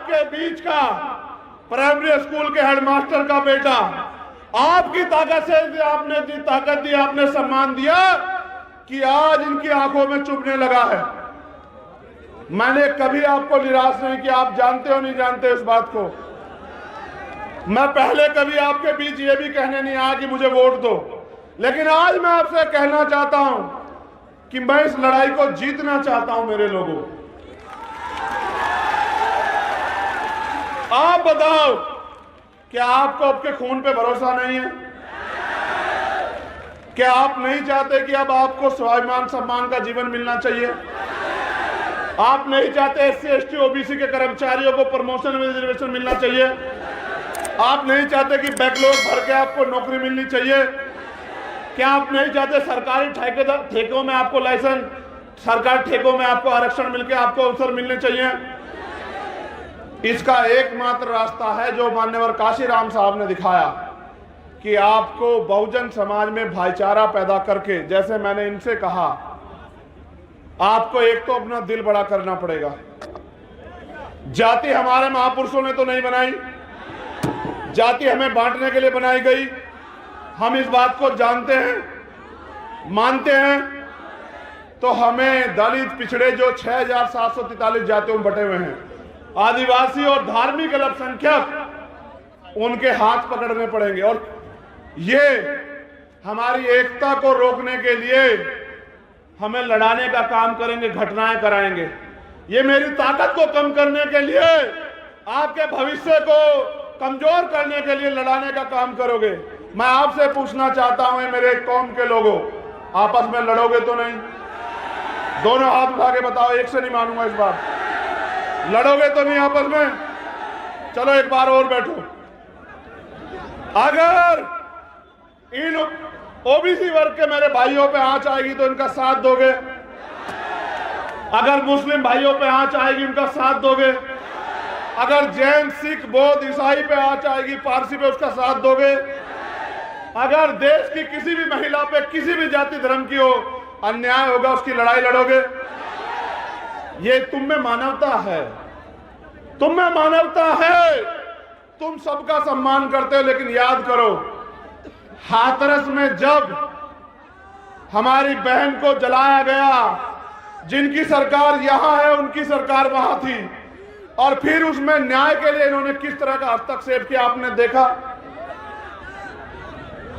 आपके बीच का primary school के हेडमास्टर का बेटा आपकी ताकत से आपने दी, ताकत दी, आपने सम्मान दिया कि आज इनकी आंखों में चुभने लगा है। मैंने कभी आपको निराश नहीं किया, आप जानते हो नहीं जानते इस बात को। मैं पहले कभी आपके बीच ये भी कहने नहीं आया कि मुझे वोट दो, लेकिन आज मैं आपसे कहना चाहता हूं कि मैं इस लड़ाई को जीतना चाहता हूं। मेरे लोगों, आप बताओ, क्या आपको आपके खून पे भरोसा नहीं है? क्या आप नहीं चाहते कि अब आपको स्वाभिमान सम्मान का जीवन मिलना चाहिए? आप नहीं चाहते SC ST OBC के कर्मचारियों को प्रमोशन में रिजर्वेशन मिलना चाहिए? आप नहीं चाहते कि बैकलॉग भर के आपको नौकरी मिलनी चाहिए? क्या आप नहीं चाहते सरकारी ठेकों में आपको लाइसेंस, सरकारी ठेकों में आपको आरक्षण मिलकर आपको अवसर मिलने चाहिए? इसका एकमात्र रास्ता है जो मान्यवर काशीराम साहब ने दिखाया कि आपको बहुजन समाज में भाईचारा पैदा करके, जैसे मैंने इनसे कहा, आपको एक तो अपना दिल बड़ा करना पड़ेगा। जाति हमारे महापुरुषों ने तो नहीं बनाई, जाति हमें बांटने के लिए बनाई गई। हम इस बात को जानते हैं, मानते हैं। तो हमें दलित, पिछड़े जो 6743 जातियों में बटे हुए हैं, आदिवासी और धार्मिक अल्पसंख्यक, उनके हाथ पकड़ने पड़ेंगे। और ये हमारी एकता को रोकने के लिए हमें लड़ाने का काम करेंगे, घटनाएं कराएंगे। ये मेरी ताकत को कम करने के लिए, आपके भविष्य को कमजोर करने के लिए लड़ाने का काम करोगे। मैं आपसे पूछना चाहता हूं, मेरे कौम के लोगों, आपस में लड़ोगे तो नहीं? दोनों हाथ उठा के बताओ, एक से नहीं मानूंगा इस बार। लड़ोगे तो नहीं आपस में? चलो एक बार और बैठो। अगर इन OBC वर्ग के मेरे भाइयों पे आंच आएगी तो इनका साथ दोगे? अगर मुस्लिम भाइयों पे आंच आएगी उनका साथ दोगे? अगर जैन, सिख, बौद्ध, ईसाई पे आंच आएगी, पारसी पे, उसका साथ दोगे? अगर देश की किसी भी महिला पे, किसी भी जाति धर्म की हो, अन्याय होगा, उसकी लड़ाई लड़ोगे? ये तुम में मानवता है, तुम में मानवता है। तुम सबका सम्मान करते हो, लेकिन याद करो, हाथरस में जब हमारी बहन को जलाया गया, जिनकी सरकार यहां है उनकी सरकार वहां थी, और फिर उसमें न्याय के लिए इन्होंने किस तरह का हस्तक्षेप किया आपने देखा?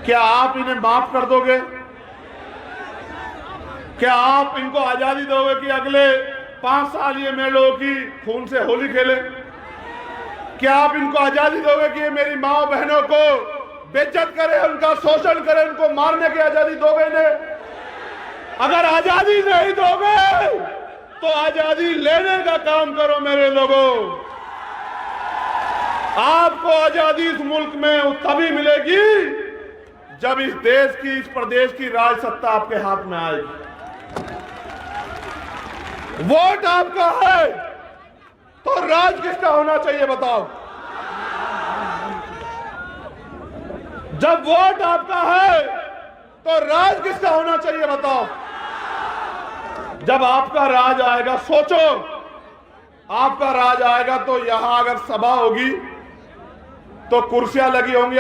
क्या आप इन्हें माफ कर दोगे? क्या आप इनको आजादी दोगे कि अगले 5 साल ये मेरे लोगों की खून से होली खेले? क्या आप इनको आजादी दोगे कि ये मेरी माँ बहनों को बेइज्जत करे, उनका शोषण करे, उनको मारने की आजादी दोगे इन्हें? अगर आजादी नहीं दोगे तो आजादी लेने का काम करो मेरे लोगों। आपको आजादी इस मुल्क में तभी मिलेगी जब इस देश की, इस प्रदेश की राज सत्ता आपके हाथ में आएगी। वोट आपका है तो राज किसका होना चाहिए बताओ? जब वोट आपका है तो राज किसका होना चाहिए बताओ? जब आपका राज आएगा, सोचो, आपका राज आएगा तो यहां अगर सभा होगी तो कुर्सियां लगी होंगी।